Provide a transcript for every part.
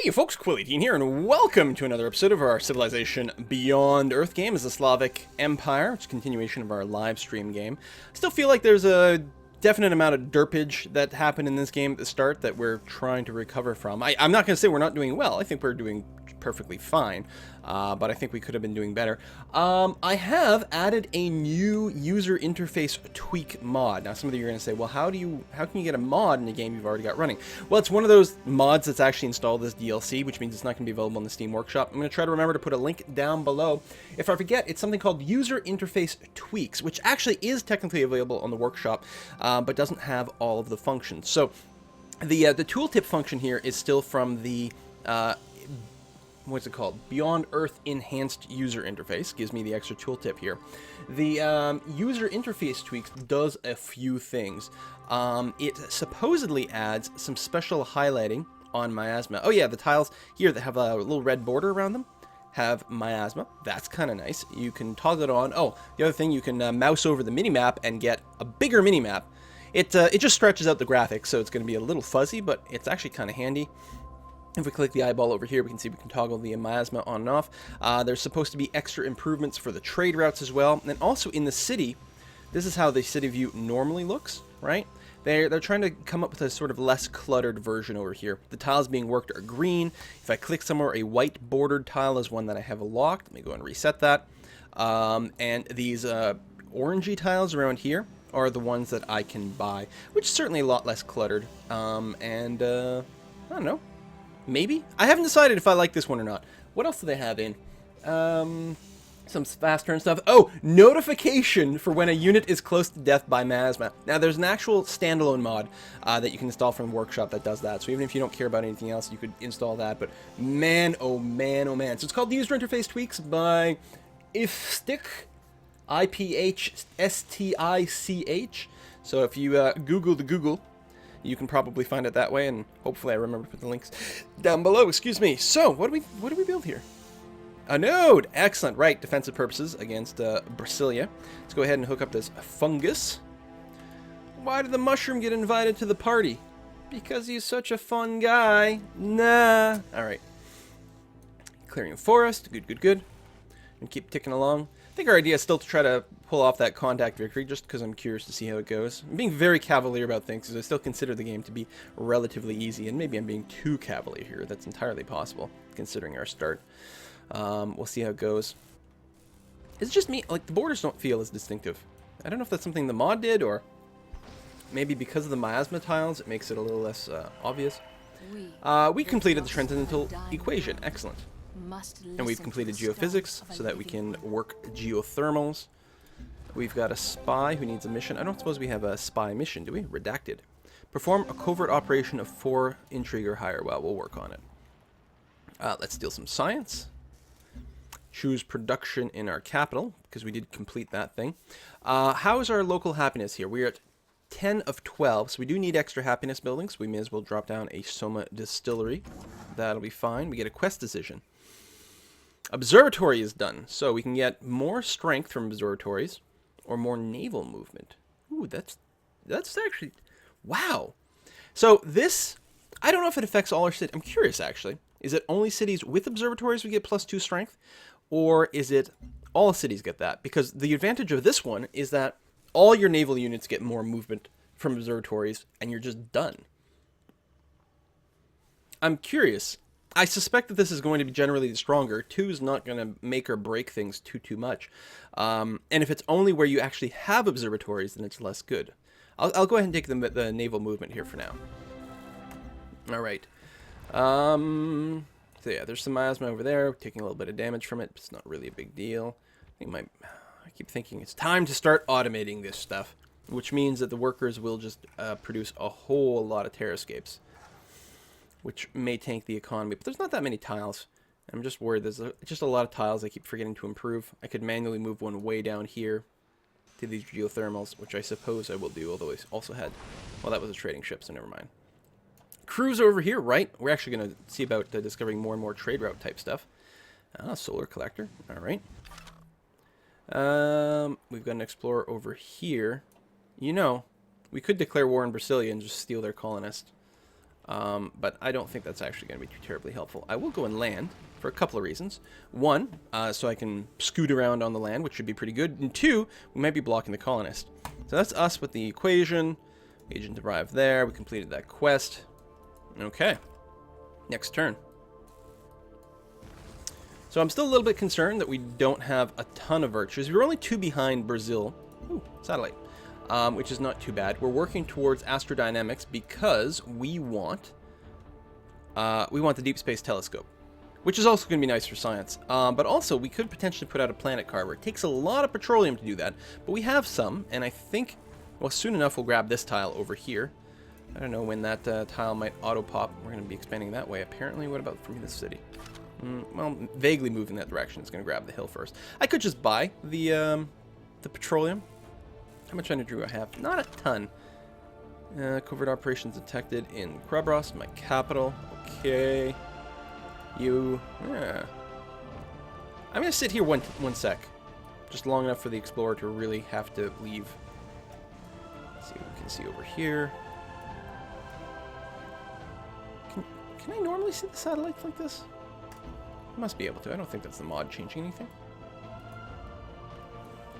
Hey folks, Quilly18 here, and welcome to another episode of our Civilization Beyond Earth game as the Slavic Empire, which is a continuation of our live stream game. I still feel like there's a definite amount of derpage that happened in this game at the start that we're trying to recover from. I'm not going to say we're not doing well. I think we're doing perfectly fine, but I think we could have been doing better. I have added a new user interface tweak mod. Now, some of you are going to say, well, how can you get a mod in a game you've already got running? Well, it's one of those mods that's actually installed as DLC, which means it's not going to be available in the Steam Workshop. I'm going to try to remember to put a link down below. If I forget, it's something called user interface tweaks, which actually is technically available on the Workshop, but doesn't have all of the functions. So the tooltip function here is still from the what's it called? Beyond Earth Enhanced User Interface. Gives me the extra tooltip here. The user interface tweaks does a few things. It supposedly adds some special highlighting on miasma. Oh yeah, the tiles here that have a little red border around them have miasma. That's kind of nice. You can toggle it on. Oh, the other thing, you can mouse over the minimap and get a bigger minimap. It just stretches out the graphics, so it's going to be a little fuzzy, but it's actually kind of handy. If we click the eyeball over here, we can see we can toggle the miasma on and off. There's supposed to be extra improvements for the trade routes as well. And then also in the city, this is how the city view normally looks, right? They're trying to come up with a sort of less cluttered version over here. The tiles being worked are green. If I click somewhere, a white bordered tile is one that I have locked. Let me go and reset that. And these orangey tiles around here are the ones that I can buy, which is certainly a lot less cluttered. I don't know. Maybe? I haven't decided if I like this one or not. What else do they have in? Some fast turn stuff. Oh, notification for when a unit is close to death by miasma. Now, there's an actual standalone mod that you can install from the Workshop that does that. So even if you don't care about anything else, you could install that. But man, oh man, oh man. So it's called the User Interface Tweaks by Ifstic. I-P-H-S-T-I-C-H. So if you Google the Google, you can probably find it that way, and hopefully I remember to put the links down below. Excuse me. So, what do we build here? A node! Excellent. Right, defensive purposes against Brasilia. Let's go ahead and hook up this fungus. Why did the mushroom get invited to the party? Because he's such a fun guy. Nah. Alright. Clearing forest. Good, good, good. And keep ticking along. I think our idea is still to try to pull off that contact victory, just because I'm curious to see how it goes. I'm being very cavalier about things, because I still consider the game to be relatively easy, and maybe I'm being too cavalier here. That's entirely possible, considering our start. We'll see how it goes. It's just me, like, the borders don't feel as distinctive. I don't know if that's something the mod did, or maybe because of the miasma tiles, it makes it a little less obvious. We completed the transcendental equation. Excellent. And we've completed geophysics so that we can work geothermals. We've got a spy who needs a mission. I don't suppose we have a spy mission, do we? Redacted. Perform a covert operation of 4 intrigue or higher. Well, we'll work on it. Let's steal some science. Choose production in our capital, because we did complete that thing. How is our local happiness here? We're at 10 of 12, so we do need extra happiness buildings. We may as well drop down a Soma distillery. That'll be fine. We get a quest decision. Observatory is done, so we can get more strength from observatories or more naval movement. Ooh, that's actually, wow. So this, I don't know if it affects all our cities. I'm curious, actually. Is it only cities with observatories we get +2 strength, or is it all cities get that? Because the advantage of this one is that all your naval units get more movement from observatories, and you're just done. I'm curious. I suspect that this is going to be generally stronger. 2 is not going to make or break things too much. And if it's only where you actually have observatories, then it's less good. I'll go ahead and take the naval movement here for now. All right. So yeah, there's some miasma over there. Taking a little bit of damage from it, but it's not really a big deal. I keep thinking it's time to start automating this stuff, which means that the workers will just produce a whole lot of terrascapes, which may tank the economy. But there's not that many tiles. I'm just worried. There's just a lot of tiles I keep forgetting to improve. I could manually move one way down here to these geothermals, which I suppose I will do, although I also had... Well, that was a trading ship, so never mind. Cruise over here, right? We're actually going to see about discovering more and more trade route type stuff. Solar collector. All right. We've got an explorer over here. You know, we could declare war on Brasilia and just steal their colonist. But I don't think that's actually going to be too terribly helpful. I will go and land for a couple of reasons. One, so I can scoot around on the land, which should be pretty good. And two, we might be blocking the colonist. So that's us with the equation. Agent arrived there. We completed that quest. Okay. Next turn. So I'm still a little bit concerned that we don't have a ton of virtues. We're only 2 behind Brazil. Ooh, satellite. Which is not too bad. We're working towards astrodynamics because we want the Deep Space Telescope, which is also going to be nice for science. But also, we could potentially put out a planet carver. It takes a lot of petroleum to do that, but we have some, and I think, well, soon enough we'll grab this tile over here. I don't know when that tile might auto-pop. We're going to be expanding that way. Apparently, what about from the city? Well, vaguely moving that direction. It's going to grab the hill first. I could just buy the petroleum. How much energy do I have? Not a ton. Covert operations detected in Krabros, my capital. Okay. You... Yeah. I'm going to sit here one sec. Just long enough for the explorer to really have to leave. Let's see what we can see over here. Can I normally see the satellites like this? I must be able to. I don't think that's the mod changing anything.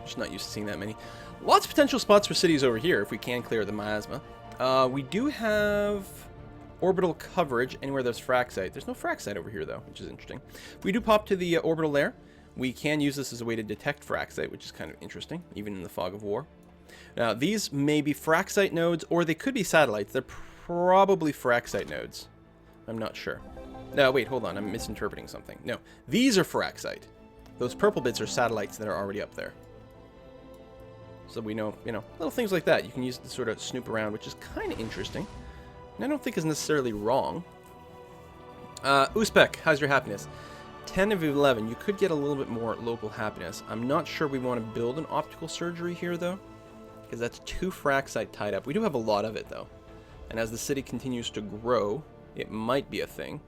Just not used to seeing that many. Lots of potential spots for cities over here if we can clear the miasma. We do have orbital coverage anywhere there's fraxite. There's no fraxite over here though, which is interesting. If we do pop to the orbital layer, we can use this as a way to detect fraxite, which is kind of interesting, even in the fog of war. Now, these may be fraxite nodes, or they could be satellites. They're probably fraxite nodes. I'm not sure. No, wait, hold on. I'm misinterpreting something. No, these are fraxite. Those purple bits are satellites that are already up there. So we know, little things like that you can use to sort of snoop around, which is kind of interesting. And I don't think is necessarily wrong. Uzbek, how's your happiness? 10 of 11. You could get a little bit more local happiness. I'm not sure we want to build an optical surgery here, though, because that's 2 fraxite tied up. We do have a lot of it, though. And as the city continues to grow, it might be a thing.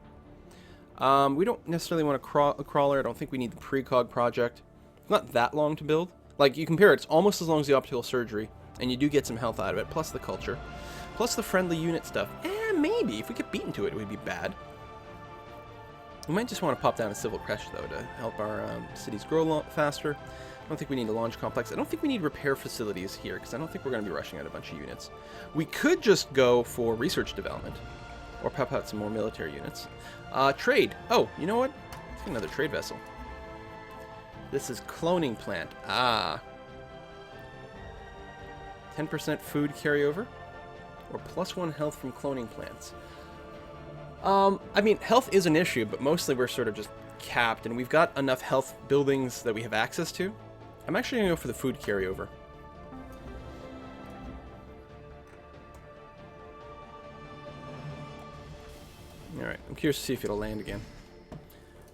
We don't necessarily want a crawler. I don't think we need the precog project. It's not that long to build. Like, you compare it, it's almost as long as the optical surgery, and you do get some health out of it, plus the culture, plus the friendly unit stuff. Maybe. If we get beaten to it, it would be bad. We might just want to pop down a civil crash, though, to help our cities grow faster. I don't think we need a launch complex. I don't think we need repair facilities here, because I don't think we're going to be rushing out a bunch of units. We could just go for research development, or pop out some more military units. Trade. Oh, you know what? Let's get another trade vessel. This is cloning plant. 10% food carryover, or +1 health from cloning plants. I mean, health is an issue, but mostly we're sort of just capped, and we've got enough health buildings that we have access to. I'm actually going to go for the food carryover. Alright, I'm curious to see if it'll land again.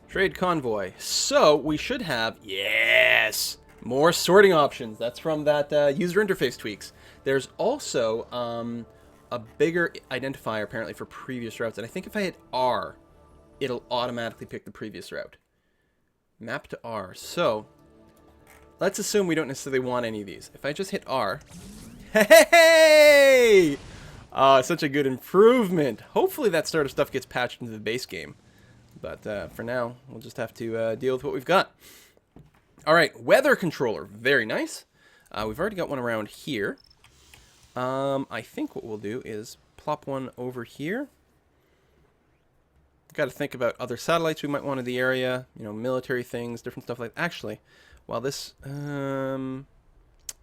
Trade convoy. So, we should have... Yes! More sorting options. That's from that user interface tweaks. There's also a bigger identifier, apparently, for previous routes. And I think if I hit R, it'll automatically pick the previous route. Map to R. So, let's assume we don't necessarily want any of these. If I just hit R... Hey! Such a good improvement. Hopefully that sort of stuff gets patched into the base game. But for now, we'll just have to deal with what we've got. All right, weather controller. Very nice. We've already got one around here. I think what we'll do is plop one over here. Got to think about other satellites we might want in the area. Military things, different stuff like that. Actually, while this...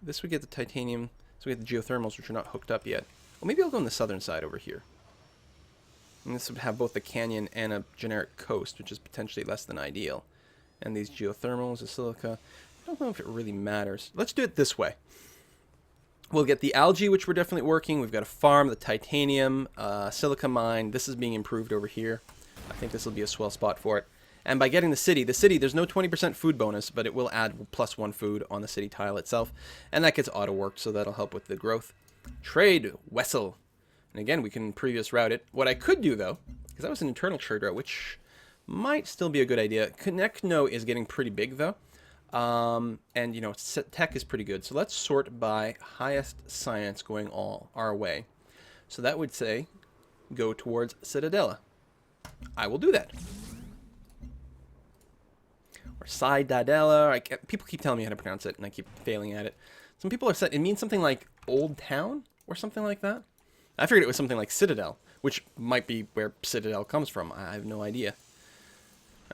this we get the titanium. So we get the geothermals, which are not hooked up yet. Well, maybe I'll go on the southern side over here. And this would have both the canyon and a generic coast, which is potentially less than ideal. And these geothermals, the silica. I don't know if it really matters. Let's do it this way. We'll get the algae, which we're definitely working. We've got a farm, the titanium, silica mine. This is being improved over here. I think this will be a swell spot for it. And by getting the city, there's no 20% food bonus, but it will add +1 food on the city tile itself. And that gets auto-worked, so that'll help with the growth. Trade vessel. And again, we can previous route it. What I could do, though, because that was an internal trade route, which might still be a good idea. Connectno is getting pretty big, though. And, tech is pretty good. So let's sort by highest science going all our way. So that would say go towards Citadella. I will do that. Or Citadella. People keep telling me how to pronounce it, and I keep failing at it. Some people are saying it means something like Old Town or something like that. I figured it was something like Citadel, which might be where Citadel comes from. I have no idea.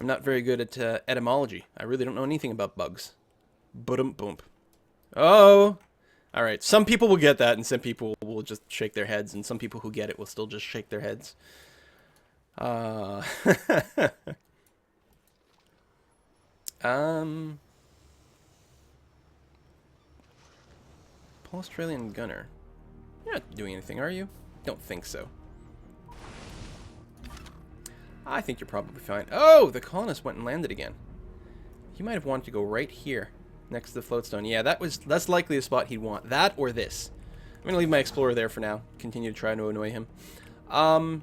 I'm not very good at etymology. I really don't know anything about bugs. Boom. Oh! Alright, some people will get that, and some people will just shake their heads, and some people who get it will still just shake their heads. Paul Australian Gunner. You're not doing anything, are you? Don't think so. I think you're probably fine. Oh, the colonist went and landed again. He might have wanted to go right here, next to the floatstone. Yeah, that's likely the spot he'd want. That or this. I'm gonna leave my explorer there for now. Continue to try to annoy him. I'm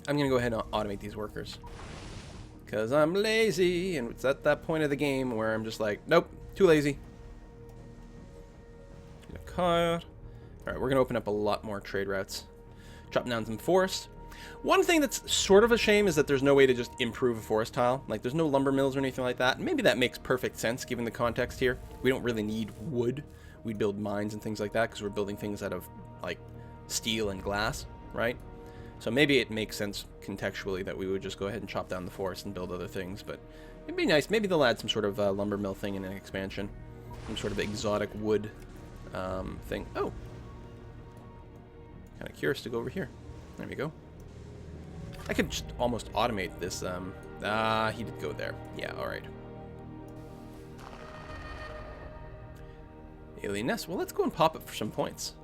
gonna go ahead and automate these workers. Because I'm lazy, and it's at that point of the game where I'm just like, nope, too lazy. Alright, we're gonna open up a lot more trade routes. Chop down some forest. One thing that's sort of a shame is that there's no way to just improve a forest tile. Like, there's no lumber mills or anything like that. Maybe that makes perfect sense given the context here. We don't really need wood. We build mines and things like that because we're building things out of, like, steel and glass, right? So maybe it makes sense contextually that we would just go ahead and chop down the forest and build other things. But it'd be nice. Maybe they'll add some sort of lumber mill thing in an expansion. Some sort of exotic wood thing. Oh! Kind of curious to go over here. There we go. I could just almost automate this. He did go there. Yeah, alright. Alien nest. Well, let's go and pop it for some points.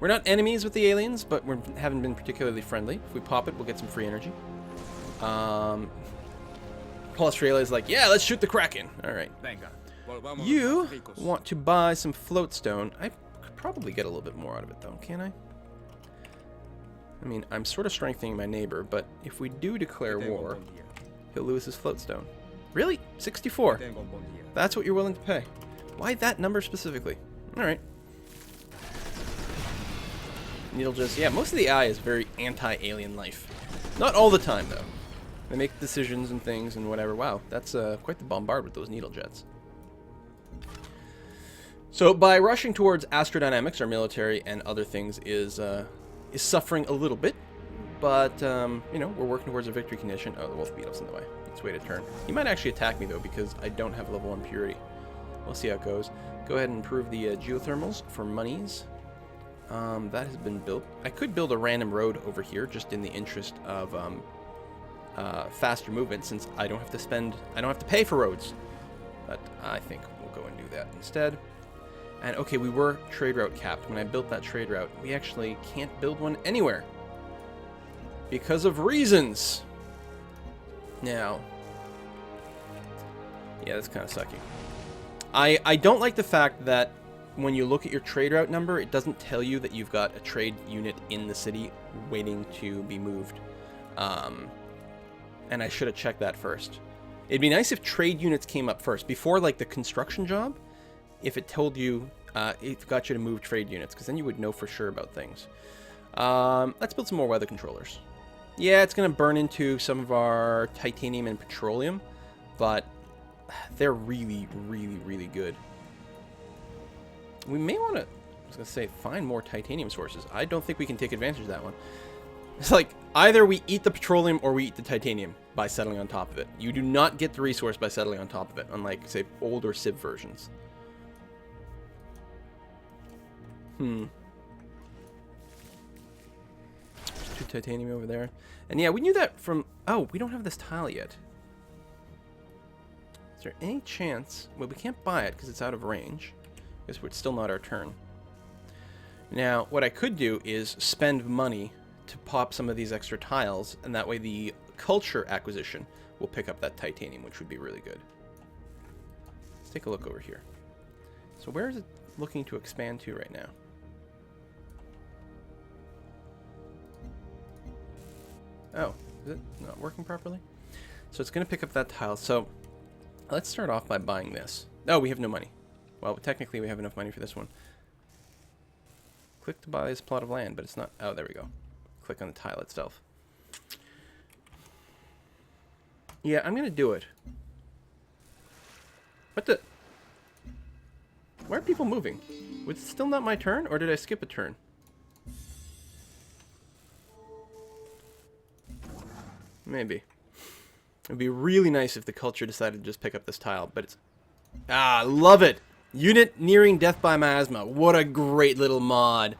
We're not enemies with the aliens, but we haven't been particularly friendly. If we pop it, we'll get some free energy. Paul Australia is like, yeah, let's shoot the Kraken. Alright. You want to buy some floatstone. I could probably get a little bit more out of it, though, can't I? I mean, I'm sort of strengthening my neighbor, but if we do declare war, he'll lose his floatstone. Really? 64? That's what you're willing to pay? Why that number specifically? Alright. Needle just... Yeah, most of the AI is very anti-alien life. Not all the time, though. They make decisions and things and whatever. Wow, that's quite the bombard with those needle jets. So, by rushing towards astrodynamics, our military and other things is suffering a little bit, but, you know, we're working towards a victory condition. Oh, the wolf beetle's in the way. Let's wait a turn. He might actually attack me, though, because I don't have level 1 purity. We'll see how it goes. Go ahead and improve the geothermals for monies. That has been built. I could build a random road over here, just in the interest of faster movement, since I don't have to pay for roads. But I think we'll go and do that instead. And okay, we were trade route capped. When I built that trade route, we actually can't build one anywhere. Because of reasons. Now. Yeah, that's kind of sucky. I don't like the fact that when you look at your trade route number, it doesn't tell you that you've got a trade unit in the city waiting to be moved. And I should have checked that first. It'd be nice if trade units came up first, before like the construction job. If it told you, it got you to move trade units, because then you would know for sure about things. Let's build some more weather controllers. Yeah, it's going to burn into some of our titanium and petroleum, but they're really, really, really good. We may want to, I was going to say, find more titanium sources. I don't think we can take advantage of that one. It's like, either we eat the petroleum or we eat the titanium by settling on top of it. You do not get the resource by settling on top of it, unlike, say, older Civ versions. There's 2 titanium over there. And yeah, we knew that from... Oh, we don't have this tile yet. Is there any chance... Well, we can't buy it because it's out of range. I guess it's still not our turn. Now, what I could do is spend money to pop some of these extra tiles, and that way the culture acquisition will pick up that titanium, which would be really good. Let's take a look over here. So where is it looking to expand to right now? Oh, is it not working properly? So it's going to pick up that tile. So let's start off by buying this. Oh, we have no money. Well, technically we have enough money for this one. Click to buy this plot of land, but it's not... Oh, there we go. Click on the tile itself. Yeah, I'm going to do it. What the... Why are people moving? Was it still not my turn, or did I skip a turn? Maybe. It would be really nice if the culture decided to just pick up this tile, but it's... Ah, love it! Unit nearing death by miasma. What a great little mod.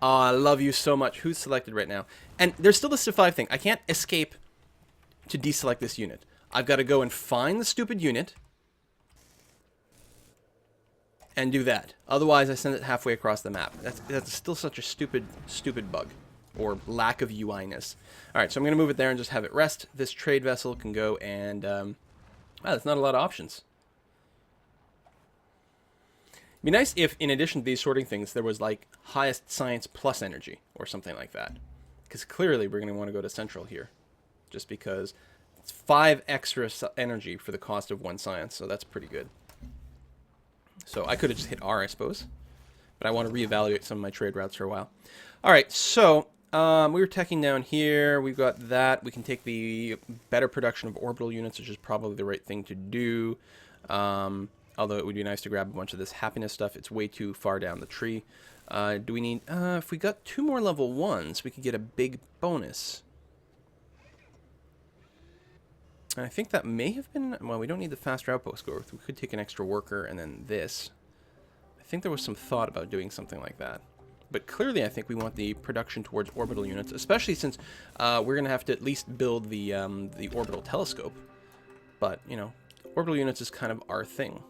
I love you so much. Who's selected right now? And there's still the Civ 5 thing. I can't escape to deselect this unit. I've got to go and find the stupid unit and do that. Otherwise, I send it halfway across the map. That's still such a stupid bug. Or lack of UI-ness. Alright, so I'm going to move it there and just have it rest. This trade vessel can go and... wow, that's not a lot of options. It'd be nice if, in addition to these sorting things, there was, like, highest science plus energy, or something like that. Because clearly we're going to want to go to central here. Just because it's 5 extra energy for the cost of 1 science, so that's pretty good. So I could have just hit R, I suppose. But I want to reevaluate some of my trade routes for a while. Alright, so... we were teching down here. We've got that. We can take the better production of orbital units, which is probably the right thing to do. Although it would be nice to grab a bunch of this happiness stuff. It's way too far down the tree. Do we need... if we got 2 more level 1s, we could get a big bonus. And I think that may have been... Well, we don't need the faster outpost growth. We could take an extra worker and then this. I think there was some thought about doing something like that. But clearly, I think we want the production towards orbital units, especially since we're going to have to at least build the orbital telescope. But, you know, orbital units is kind of our thing.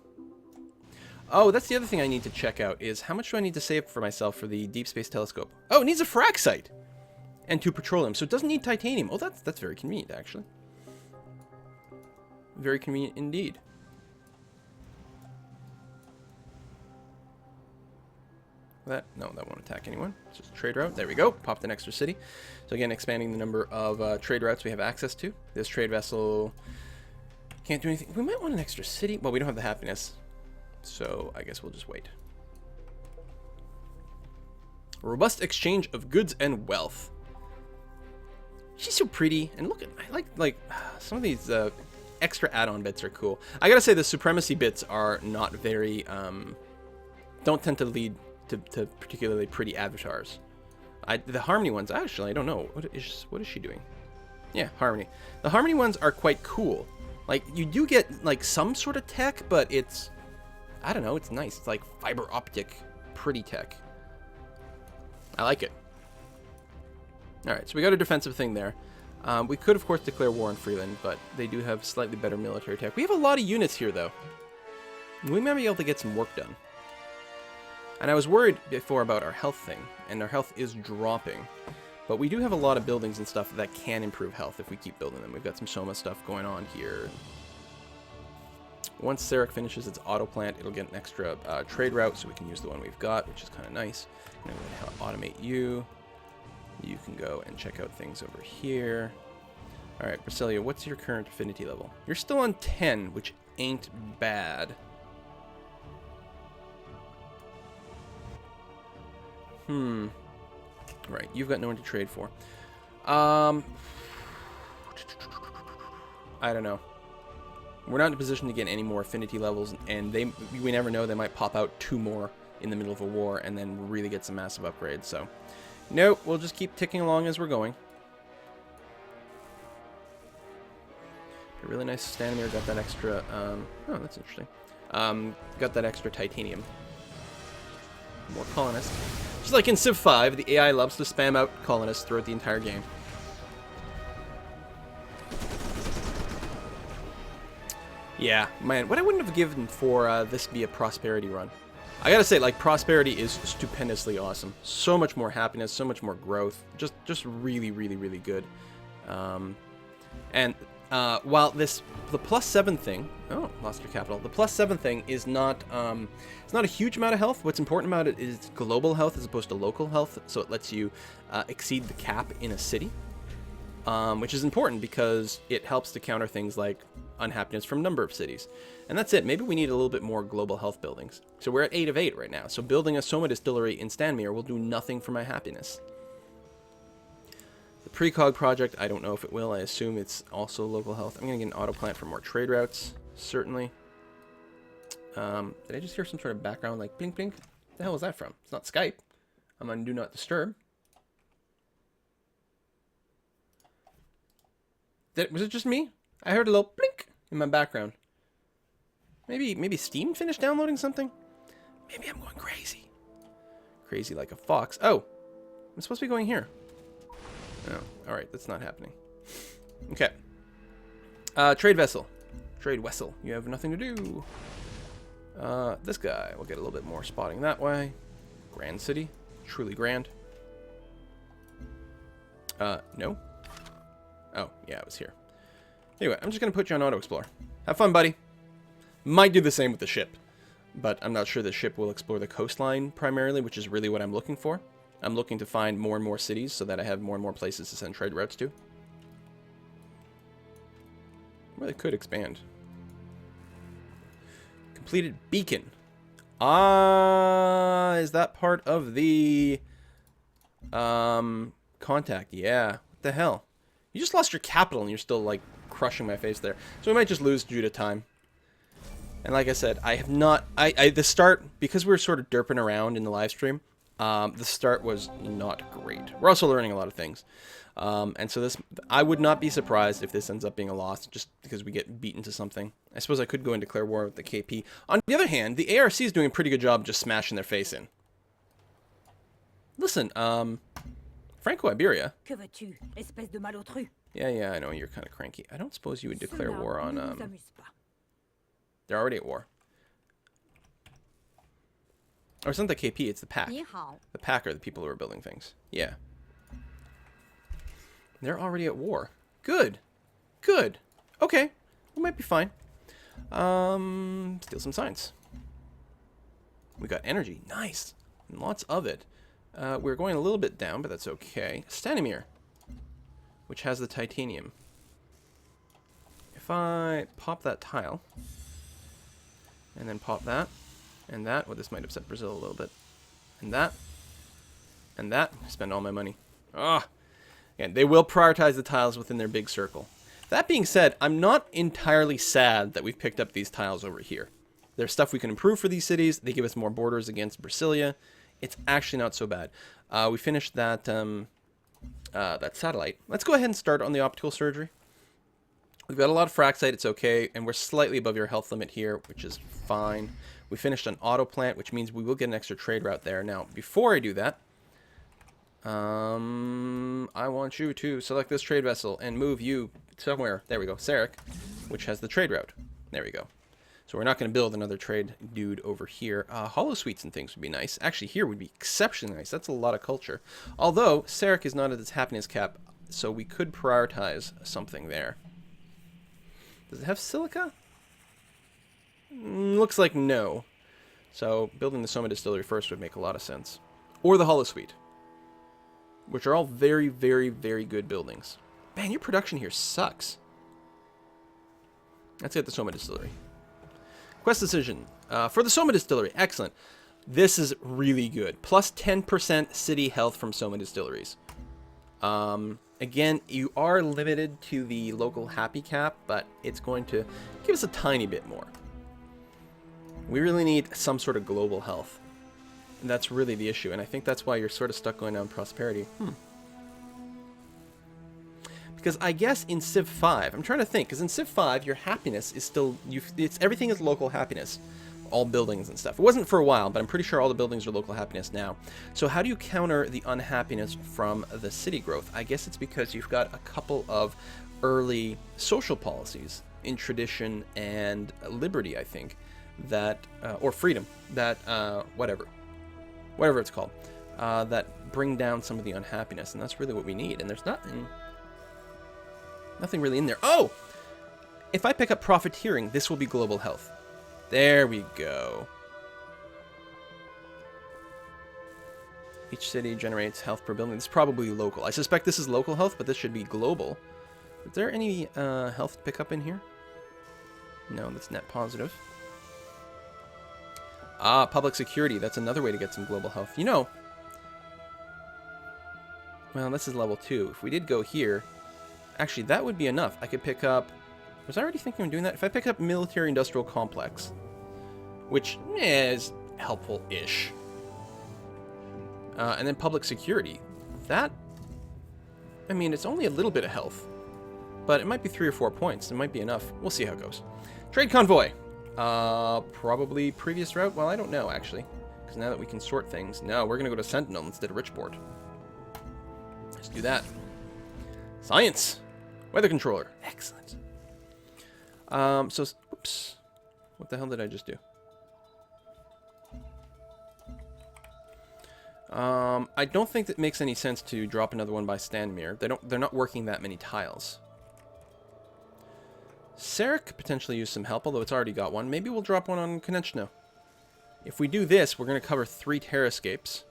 Oh, that's the other thing I need to check out, is how much do I need to save for myself for the deep space telescope? Oh, it needs a fraxite! And 2 petroleum, so it doesn't need titanium. Oh, that's very convenient, actually. Very convenient indeed. No, that won't attack anyone. It's just a trade route. There we go. Popped an extra city. So again, expanding the number of trade routes we have access to. This trade vessel can't do anything. We might want an extra city. Well, we don't have the happiness. So I guess we'll just wait. Robust exchange of goods and wealth. She's so pretty. And look at, I like some of these extra add-on bits are cool. I gotta say the supremacy bits are not very, don't tend to lead to particularly pretty avatars. The Harmony ones, actually, I don't know. What is she doing? Yeah, Harmony. The Harmony ones are quite cool. Like, you do get, like, some sort of tech, but it's... I don't know, it's nice. It's like fiber optic, pretty tech. I like it. Alright, so we got a defensive thing there. We could, of course, declare war on Freeland, but they do have slightly better military tech. We have a lot of units here, though. We might be able to get some work done. And I was worried before about our health thing, and our health is dropping. But we do have a lot of buildings and stuff that can improve health if we keep building them. We've got some Soma stuff going on here. Once Sarek finishes its auto plant, it'll get an extra trade route, so we can use the one we've got, which is kind of nice. I'm going to automate you. You can go and check out things over here. Alright, Brasilia, what's your current affinity level? You're still on 10, which ain't bad. Right, you've got no one to trade for. I don't know. We're not in a position to get any more affinity levels, and we never know, they might pop out 2 more in the middle of a war and then really get some massive upgrades, so... Nope, we'll just keep ticking along as we're going. A really nice Stanimir, got that extra, oh, that's interesting. Got that extra titanium. More colonists. Just like in Civ 5, the AI loves to spam out colonists throughout the entire game. Yeah, man, what I wouldn't have given for this to be a prosperity run. I gotta say, like, prosperity is stupendously awesome. So much more happiness, so much more growth. Just really, really, really good. While the +7 thing... Oh, lost your capital. The +7 thing is not... it's not a huge amount of health. What's important about it is global health as opposed to local health. So it lets you exceed the cap in a city. Which is important because it helps to counter things like unhappiness from number of cities. And that's it. Maybe we need a little bit more global health buildings. So we're at 8 of 8 right now. So building a Soma distillery in Stanmere will do nothing for my happiness. The precog project, I don't know if it will. I assume it's also local health. I'm going to get an auto plant for more trade routes, certainly. Did I just hear some sort of background like blink blink? What the hell was that from? It's not Skype. I'm on Do Not Disturb. Was it just me? I heard a little blink in my background. Maybe Steam finished downloading something? Maybe I'm going crazy. Crazy like a fox. Oh, I'm supposed to be going here. Oh, alright, that's not happening. Okay. Trade vessel. Trade vessel. You have nothing to do. This guy will get a little bit more spotting that way. Grand city. Truly grand. No. Oh, yeah, it was here. Anyway, I'm just going to put you on Auto Explore. Have fun, buddy. Might do the same with the ship. But I'm not sure the ship will explore the coastline primarily, which is really what I'm looking for. I'm looking to find more and more cities so that I have more and more places to send trade routes to. Well, they could expand. Completed beacon. Ah, is that part of the contact? Yeah. What the hell? You just lost your capital and you're still like crushing my face there. So we might just lose due to time. And like I said, I have not the start, because we were sort of derping around in the live stream, the start was not great. We're also learning a lot of things. And so this, I would not be surprised if this ends up being a loss just because we get beaten to something. I suppose I could go and declare war with the KP. On the other hand, the ARC is doing a pretty good job just smashing their face in. Listen, Franco-Iberia. Yeah, I know, you're kind of cranky. I don't suppose you would declare war on, they're already at war. Or it's not the KP, it's the pack. The pack are the people who are building things. Yeah. They're already at war. Good. Good. Okay. We might be fine. Steal some science. We got energy. Nice. And lots of it. We're going a little bit down, but that's okay. Stanimir, which has the titanium. If I pop that tile, and then pop that, and that, well, this might upset Brazil a little bit, and that, spend all my money. Ah, and they will prioritize the tiles within their big circle. That being said, I'm not entirely sad that we've picked up these tiles over here. There's stuff we can improve for these cities. They give us more borders against Brasilia. It's actually not so bad. We finished that that satellite. Let's go ahead and start on the optical surgery. We've got a lot of fraxite, it's okay, and we're slightly above your health limit here, which is fine. We finished an auto plant, which means we will get an extra trade route there. Now, before I do that, I want you to select this trade vessel and move you somewhere. There we go, Sarek, which has the trade route. There we go. So we're not going to build another trade dude over here. Hollow suites and things would be nice. Actually, here would be exceptionally nice. That's a lot of culture. Although, Sarek is not at its happiness cap, so we could prioritize something there. Does it have silica? Looks like no. So building the Soma distillery first would make a lot of sense. Or the Hollow Suite, which are all very, very, very good buildings. Man, your production here sucks. Let's get the Soma distillery. Quest decision. For the Soma distillery, excellent. This is really good. Plus 10% city health from Soma distilleries. Again, you are limited to the local happy cap, but it's going to give us a tiny bit more. We really need some sort of global health. And that's really the issue, and I think that's why you're sort of stuck going down prosperity. Because I guess in Civ 5, I'm trying to think, because in Civ 5, your happiness is still, everything is local happiness. All buildings and stuff. It wasn't for a while, but I'm pretty sure all the buildings are local happiness now. So how do you counter the unhappiness from the city growth? I guess it's because you've got a couple of early social policies in tradition and liberty, I think, that, or freedom, that, whatever it's called, that bring down some of the unhappiness, and that's really what we need. And there's nothing really in there. Oh! If I pick up profiteering, this will be global health. There we go. Each city generates health per building. This is probably local. I suspect this is local health, but this should be global. Is there any health pickup in here? No, that's net positive. Ah, public security. That's another way to get some global health. You know, well, this is level 2. If we did go here, actually, that would be enough. I could pick up... Was I already thinking of doing that? If I pick up military-industrial complex, which is helpful-ish. And then public security. That... I mean, it's only a little bit of health. But it might be 3 or 4 points. It might be enough. We'll see how it goes. Trade convoy. Probably previous route? Well, I don't know, actually. Because now that we can sort things... No, we're going to go to Sentinel instead of Richport. Let's do that. Science. Weather controller. Excellent. So, oops. What the hell did I just do? I don't think that makes any sense to drop another one by Stanmir. They're not working that many tiles. Sarek could potentially use some help, although it's already got one. Maybe we'll drop one on Konechno. If we do this, we're going to cover 3 terrascapes,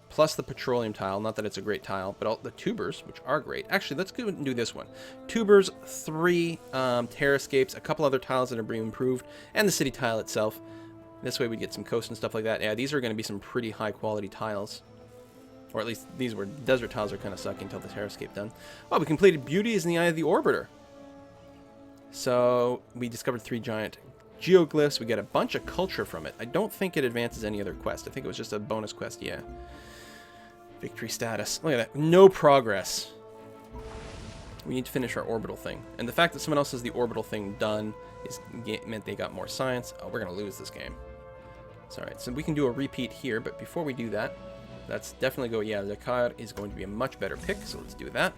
plus the petroleum tile. Not that it's a great tile, but all the tubers, which are great. Actually, let's go and do this one. Tubers, 3 terrascapes, a couple other tiles that are being improved, and the city tile itself. This way we get some coast and stuff like that. Yeah, these are going to be some pretty high-quality tiles. Or at least these were... Desert tiles are kind of sucky until the terrascape done. Oh, we completed Beauty is in the Eye of the Orbiter. So, we discovered 3 giant geoglyphs. We get a bunch of culture from it. I don't think it advances any other quest. I think it was just a bonus quest, yeah. Victory status. Look at that. No progress. We need to finish our orbital thing. And the fact that someone else has the orbital thing done meant they got more science. Oh, we're going to lose this game. It's alright. So we can do a repeat here, but before we do that, let's definitely go, yeah, Zakar is going to be a much better pick, so let's do that.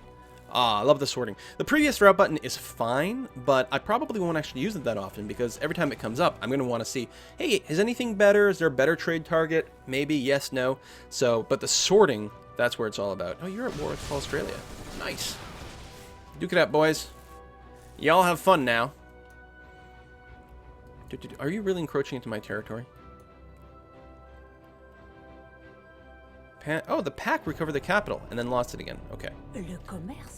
Ah, I love the sorting. The previous route button is fine, but I probably won't actually use it that often because every time it comes up, I'm going to want to see, hey, is anything better? Is there a better trade target? Maybe, yes, no. So, but the sorting, that's where it's all about. Oh, you're at war with Australia. Nice. Duke it out, boys. Y'all have fun now. Are you really encroaching into my territory? Oh, the pack recovered the capital and then lost it again. Okay.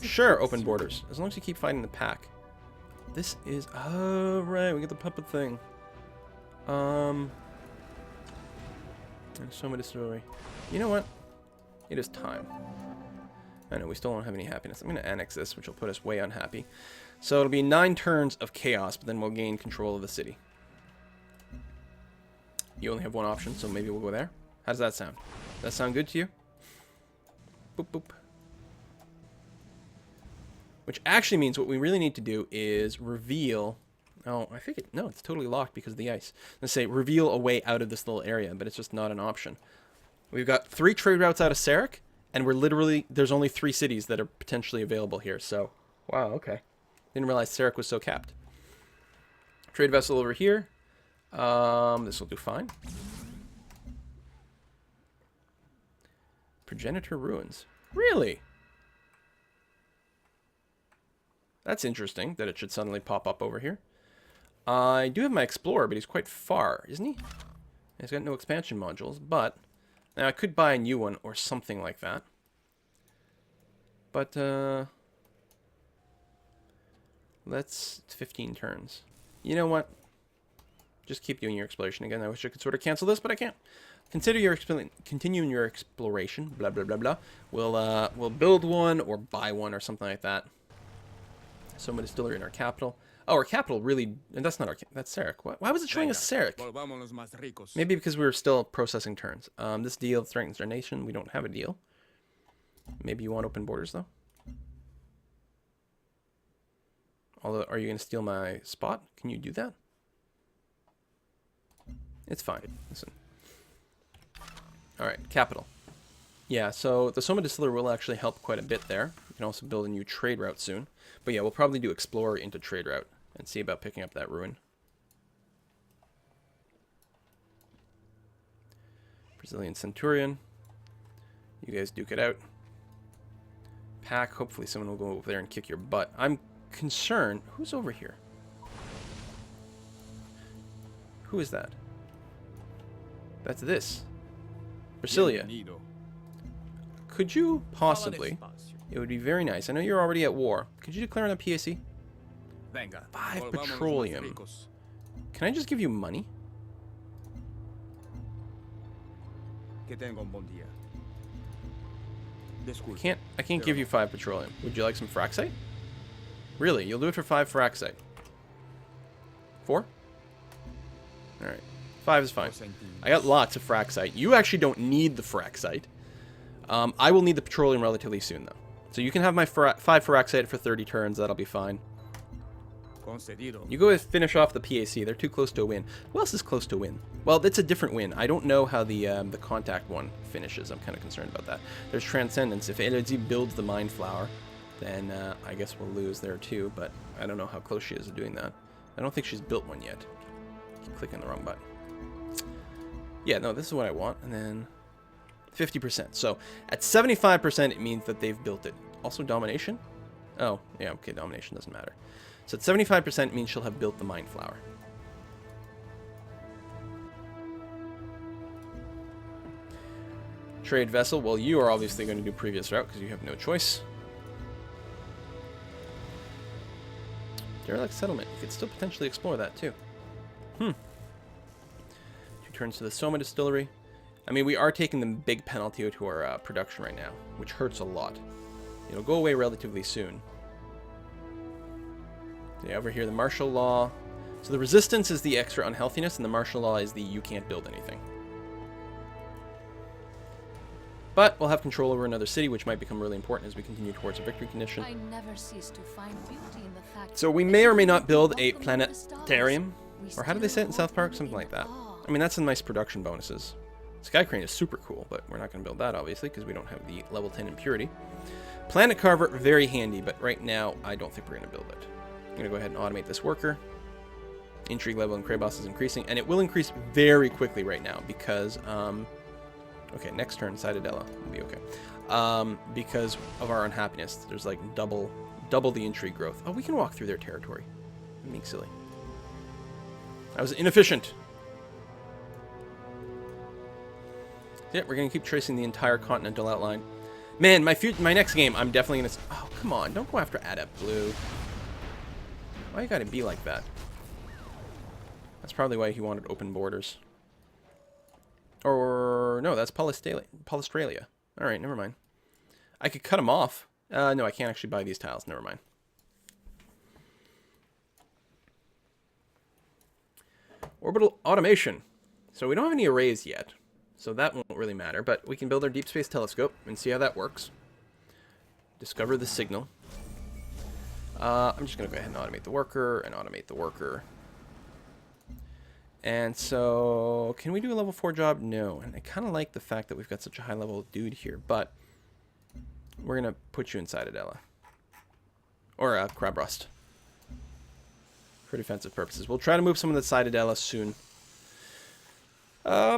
Sure, open borders. As long as you keep fighting the pack. This is... Oh, right. We get the puppet thing. So much distillery. You know what? It is time. I know, we still don't have any happiness. I'm going to annex this, which will put us way unhappy. So it'll be 9 turns of chaos, but then we'll gain control of the city. You only have one option, so maybe we'll go there. How does that sound? Does that sound good to you? Boop, boop. Which actually means what we really need to do is reveal... Oh, I think it... No, it's totally locked because of the ice. Let's say reveal a way out of this little area, but it's just not an option. We've got 3 trade routes out of Sarek, and we're literally... There's only 3 cities that are potentially available here, so... Wow, okay. Didn't realize Sarek was so capped. Trade vessel over here. This will do fine. Progenitor ruins. Really? That's interesting that it should suddenly pop up over here. I do have my Explorer, but he's quite far, isn't he? He's got no expansion modules, but... Now, I could buy a new one or something like that. But, let's... It's 15 turns. You know what? Just keep doing your exploration again. I wish I could sort of cancel this, but I can't. Consider your continuing your exploration. Blah blah blah blah. We'll build one or buy one or something like that. Soma distillery in our capital. Oh, our capital really. And that's not our. That's Sarek. Why was it showing us Sarek? Maybe because we were still processing turns. This deal threatens our nation. We don't have a deal. Maybe you want open borders though. Although, are you going to steal my spot? Can you do that? It's fine. Listen. Alright, capital. Yeah, so the Soma Distiller will actually help quite a bit there. You can also build a new trade route soon. But yeah, we'll probably do Explorer into trade route and see about picking up that ruin. Brazilian Centurion. You guys duke it out. Pack, hopefully someone will go over there and kick your butt. I'm concerned. Who's over here? Who is that? That's this. Brasilia. Could you possibly... It would be very nice. I know you're already at war. Could you declare on a PAC? 5 petroleum. Can I just give you money? I can't give you 5 petroleum. Would you like some fraxite? Really? You'll do it for 5 fraxite. 4? Alright. 5 is fine. I got lots of fraxite. You actually don't need the fraxite. I will need the petroleum relatively soon, though. So you can have my 5 fraxite for 30 turns. That'll be fine. You go finish off the PAC. They're too close to a win. Who else is close to a win? Well, it's a different win. I don't know how the contact one finishes. I'm kind of concerned about that. There's Transcendence. If LG builds the Mind Flower, then I guess we'll lose there too. But I don't know how close she is to doing that. I don't think she's built one yet. Keep clicking the wrong button. Yeah, no, this is what I want. And then 50%. So at 75%, it means that they've built it. Also Domination? Oh, yeah, okay, Domination doesn't matter. So at 75% means she'll have built the Mind Flower. Trade vessel. Well, you are obviously going to do previous route because you have no choice. Derelict settlement. You could still potentially explore that too. 2 turns to the Soma distillery. I mean, we are taking the big penalty to our production right now, which hurts a lot. It'll go away relatively soon. Yeah, over here, the martial law. So the resistance is the extra unhealthiness, and the martial law is the you can't build anything. But we'll have control over another city, which might become really important as we continue towards a victory condition. I never cease to find beauty in the fact So we may or may not build a planetarium. Or how do they say it in South Park? Something like that. I mean, that's some nice production bonuses. Sky Crane is super cool, but we're not going to build that, obviously, because we don't have the level 10 impurity. Planet Carver, very handy, but right now, I don't think we're going to build it. I'm going to go ahead and automate this worker. Intrigue level in Krabos is increasing, and it will increase very quickly right now because, okay, next turn, Citadella will be okay. Because of our unhappiness, there's like double the intrigue growth. Oh, we can walk through their territory. I'm being silly. I was inefficient. Yeah, we're going to keep tracing the entire continental outline. Man, my next game, I'm definitely going to... Oh, come on, don't go after Adept Blue. Why you gotta be like that? That's probably why he wanted open borders. Or, no, that's Polystralia. Alright, never mind. I could cut them off. No, I can't actually buy these tiles. Never mind. Orbital automation. So we don't have any arrays yet. So that won't really matter. But we can build our deep space telescope and see how that works. Discover the signal. I'm just going to go ahead and automate the worker and automate the worker. And so, can we do a level 4 job? No. And I kind of like the fact that we've got such a high level dude here, but we're going to put you inside Adela. Or Crab Rust. For defensive purposes. We'll try to move some of the side Adela soon. I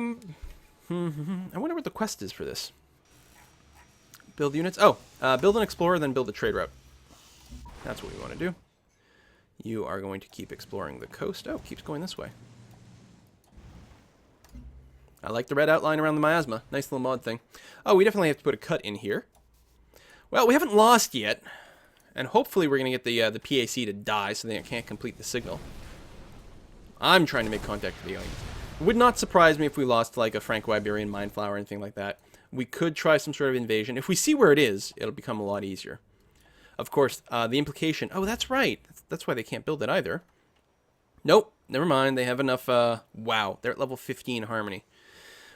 wonder what the quest is for this. Build units. Oh, build an explorer, then build a trade route. That's what we want to do. You are going to keep exploring the coast. Oh, it keeps going this way. I like the red outline around the miasma. Nice little mod thing. Oh, we definitely have to put a cut in here. Well, we haven't lost yet. And hopefully we're going to get the PAC to die so they can't complete the signal. I'm trying to make contact with the aliens. It would not surprise me if we lost like a Franco-Iberian Mind Flower or anything like that. We could try some sort of invasion. If we see where it is, it'll become a lot easier. Of course, the implication... Oh, that's right. That's why they can't build it either. Nope. Never mind. They have enough... Wow. They're at level 15 Harmony.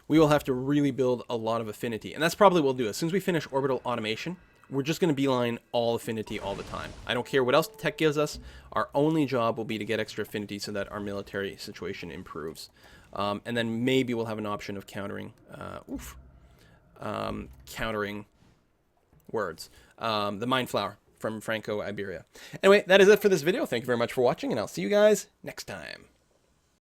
We will have to really build a lot of affinity. And that's probably what we'll do. As soon as we finish Orbital Automation, we're just going to beeline all affinity all the time. I don't care what else the tech gives us. Our only job will be to get extra affinity so that our military situation improves. And then maybe we'll have an option of countering... countering words. The Mind Flower from Franco-Iberia. Anyway, that is it for this video. Thank you very much for watching, and I'll see you guys next time.